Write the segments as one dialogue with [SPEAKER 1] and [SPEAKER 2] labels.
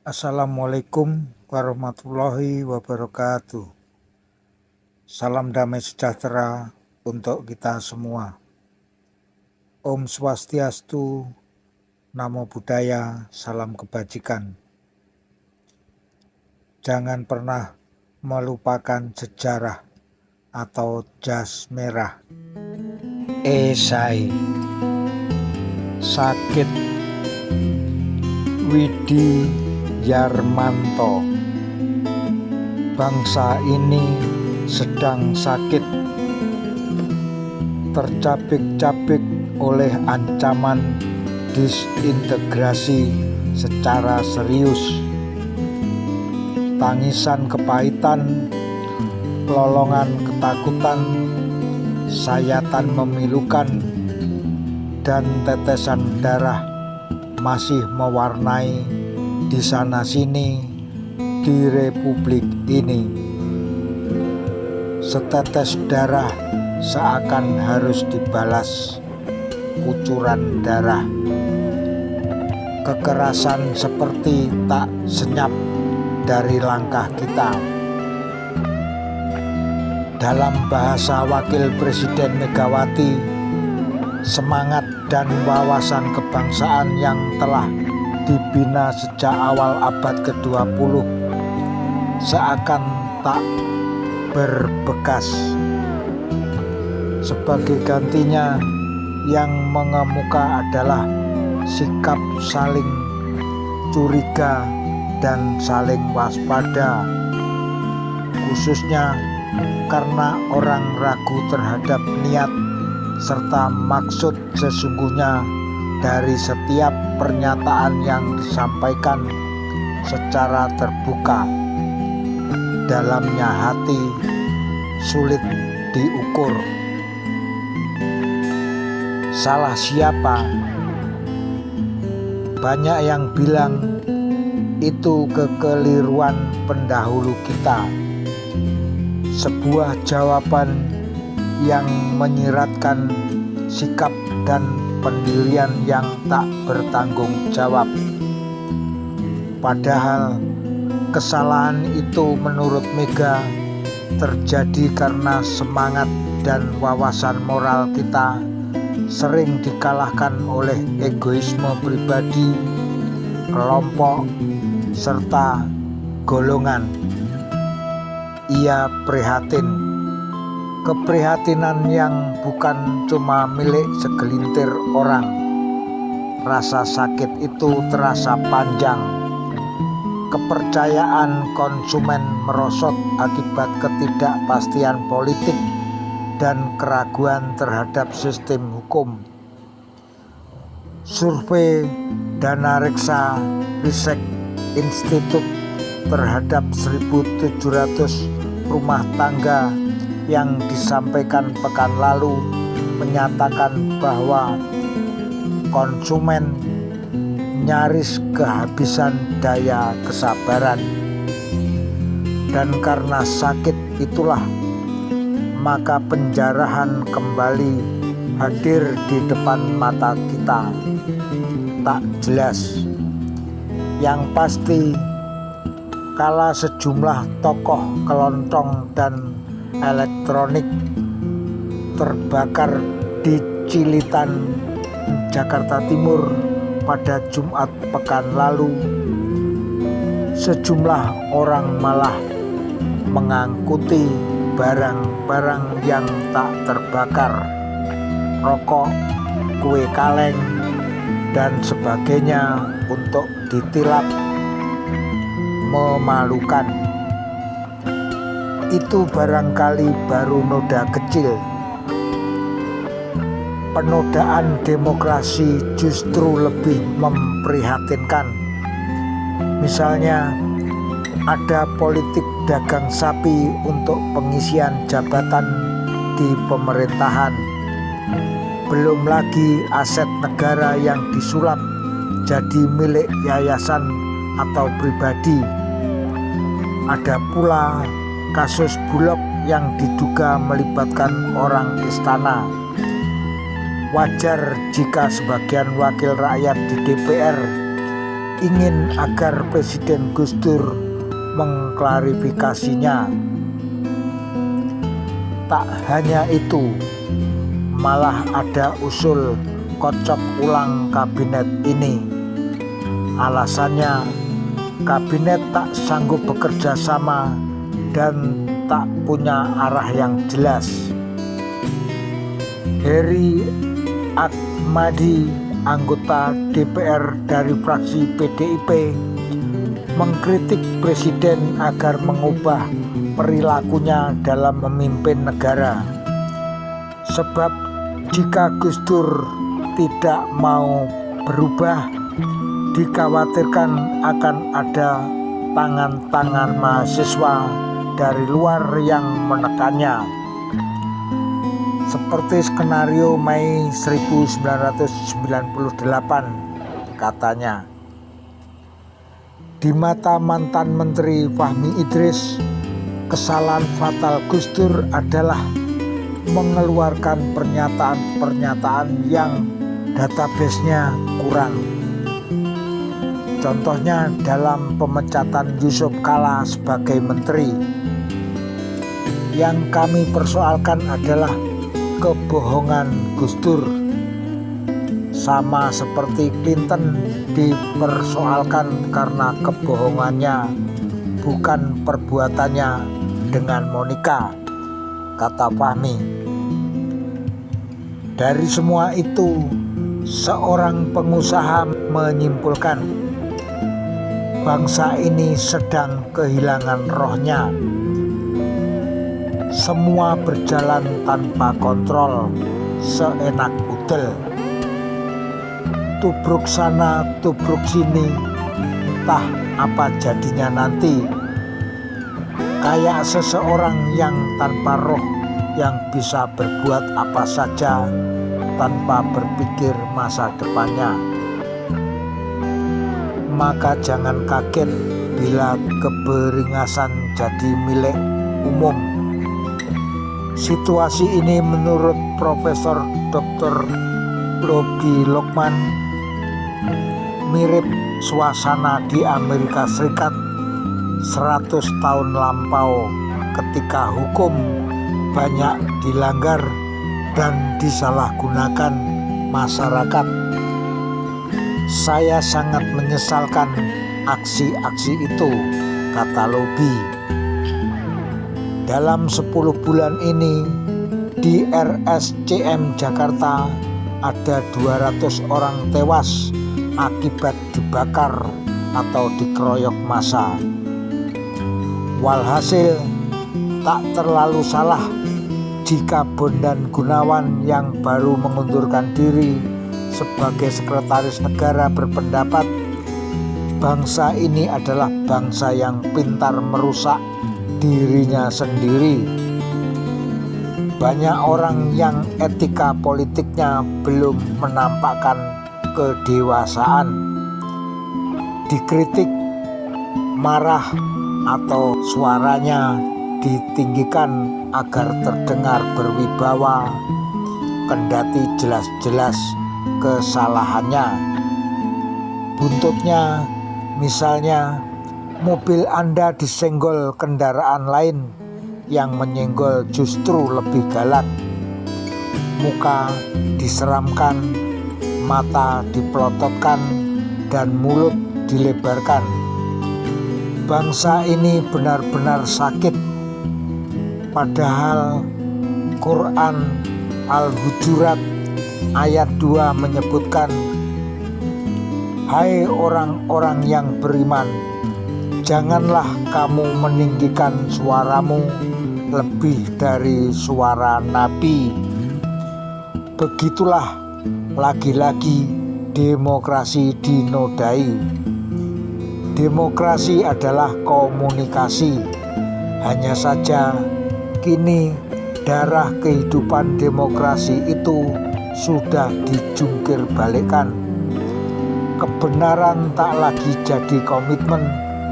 [SPEAKER 1] Assalamualaikum warahmatullahi wabarakatuh. Salam damai sejahtera untuk kita semua. Om Swastiastu, Namo Buddhaya, salam kebajikan. Jangan pernah melupakan sejarah atau jas merah. Esai Sakit Widi Yarmanto. Bangsa ini sedang sakit, tercapik-capik oleh ancaman disintegrasi secara serius. Tangisan kepahitan, pelolongan ketakutan, sayatan memilukan, dan tetesan darah masih mewarnai di sana-sini di republik ini. Setetes darah seakan harus dibalas kucuran darah. Kekerasan seperti tak senyap dari langkah kita. Dalam bahasa Wakil Presiden Megawati, semangat dan wawasan kebangsaan yang telah dibina sejak awal abad ke-20 seakan tak berbekas. Sebagai gantinya, yang mengemuka adalah sikap saling curiga dan saling waspada, khususnya karena orang ragu terhadap niat serta maksud sesungguhnya dari setiap pernyataan yang disampaikan secara terbuka. Dalamnya hati sulit diukur. Salah siapa? Banyak yang bilang itu kekeliruan pendahulu kita. Sebuah jawaban yang menyiratkan sikap dan pendirian yang tak bertanggung jawab. Padahal kesalahan itu menurut Mega terjadi karena semangat dan wawasan moral kita sering dikalahkan oleh egoisme pribadi, kelompok, serta golongan. Ia prihatin. Keprihatinan yang bukan cuma milik segelintir orang. Rasa sakit itu terasa panjang. Kepercayaan konsumen merosot akibat ketidakpastian politik dan keraguan terhadap sistem hukum. Survei Danareksa Research Institute terhadap 1.700 rumah tangga yang disampaikan pekan lalu menyatakan bahwa konsumen nyaris kehabisan daya kesabaran. Dan karena sakit itulah maka penjarahan kembali hadir di depan mata kita. Tak jelas. Yang pasti kala sejumlah tokoh kelontong dan elektronik terbakar di Cilitan, Jakarta Timur pada Jumat pekan lalu, sejumlah orang malah mengangkuti barang-barang yang tak terbakar, rokok, kue kaleng, dan sebagainya untuk ditilap. Memalukan. Itu barangkali baru noda kecil. Penodaan demokrasi justru lebih memprihatinkan. Misalnya, ada politik dagang sapi untuk pengisian jabatan di pemerintahan. Belum lagi aset negara yang disulap jadi milik yayasan atau pribadi. Ada pula kasus Bulog yang diduga melibatkan orang istana. Wajar jika sebagian wakil rakyat di DPR ingin agar Presiden Gus Dur mengklarifikasinya. Tak hanya itu, malah ada usul kocok ulang kabinet ini. Alasannya, kabinet tak sanggup bekerja sama dan tak punya arah yang jelas. Heri Ahmadi, anggota DPR dari fraksi PDIP, mengkritik Presiden agar mengubah perilakunya dalam memimpin negara. Sebab jika Gus Dur tidak mau berubah, dikhawatirkan akan ada tangan-tangan mahasiswa dari luar yang menekannya. Seperti skenario Mei 1998, katanya. Di mata mantan Menteri Fahmi Idris, kesalahan fatal Gus Dur adalah mengeluarkan pernyataan-pernyataan yang database-nya kurang. Contohnya dalam pemecatan Yusuf Kala sebagai menteri. Yang kami persoalkan adalah kebohongan Gus Dur. Sama seperti Clinton dipersoalkan karena kebohongannya, bukan perbuatannya dengan Monica, kata Fahmi. Dari semua itu, seorang pengusaha menyimpulkan bangsa ini sedang kehilangan rohnya. Semua berjalan tanpa kontrol, seenak udel. Tubruk sana, tubruk sini, entah apa jadinya nanti. Kayak seseorang yang tanpa roh, yang bisa berbuat apa saja tanpa berpikir masa depannya. Maka jangan kaget bila keberingasan jadi milik umum. Situasi ini menurut Profesor Dr. Logi Lokman mirip suasana di Amerika Serikat 100 tahun lampau ketika hukum banyak dilanggar dan disalahgunakan masyarakat. Saya sangat menyesalkan aksi-aksi itu, kata Logi. Dalam 10 bulan ini di RSCM Jakarta ada 200 orang tewas akibat dibakar atau dikeroyok massa. Walhasil tak terlalu salah jika Bondan Gunawan yang baru mengundurkan diri sebagai sekretaris negara berpendapat bangsa ini adalah bangsa yang pintar merusak dirinya sendiri. Banyak orang yang etika politiknya belum menampakkan kedewasaan, dikritik, marah, atau suaranya ditinggikan agar terdengar berwibawa, kendati jelas-jelas kesalahannya. Buntutnya, misalnya, mobil Anda disenggol kendaraan lain yang menyenggol justru lebih galak. Muka diseramkan, mata dipelototkan, dan mulut dilebarkan. Bangsa ini benar-benar sakit. Padahal Quran Al-Hujurat ayat 2 menyebutkan, "Hai orang-orang yang beriman, janganlah kamu meninggikan suaramu lebih dari suara Nabi." Begitulah lagi-lagi demokrasi dinodai. Demokrasi adalah komunikasi. Hanya saja kini darah kehidupan demokrasi itu sudah dijungkir balikkan. Kebenaran tak lagi jadi komitmen,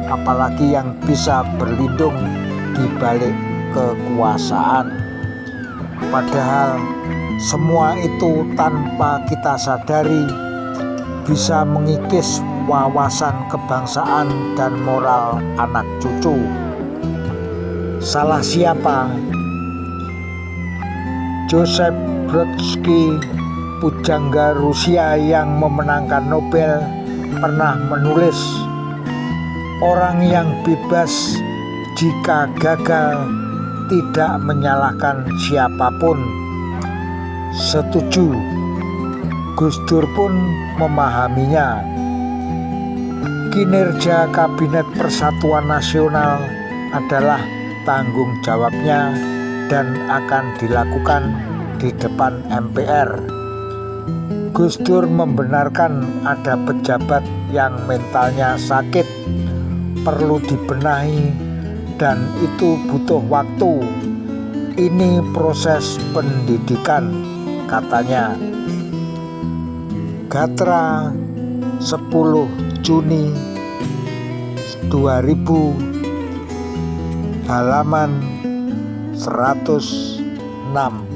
[SPEAKER 1] apalagi yang bisa berlindung di balik kekuasaan. Padahal semua itu tanpa kita sadari bisa mengikis wawasan kebangsaan dan moral anak cucu. Salah siapa? Joseph Brodsky, pujangga Rusia yang memenangkan Nobel, pernah menulis, orang yang bebas jika gagal tidak menyalahkan siapapun. Setuju. Gus Dur pun memahaminya. Kinerja Kabinet Persatuan Nasional adalah tanggung jawabnya dan akan dilakukan di depan MPR. Gus Dur membenarkan ada pejabat yang mentalnya sakit, perlu dibenahi, dan itu butuh waktu. Ini proses pendidikan, katanya. Gatra, 10 Juni 2000, halaman 106.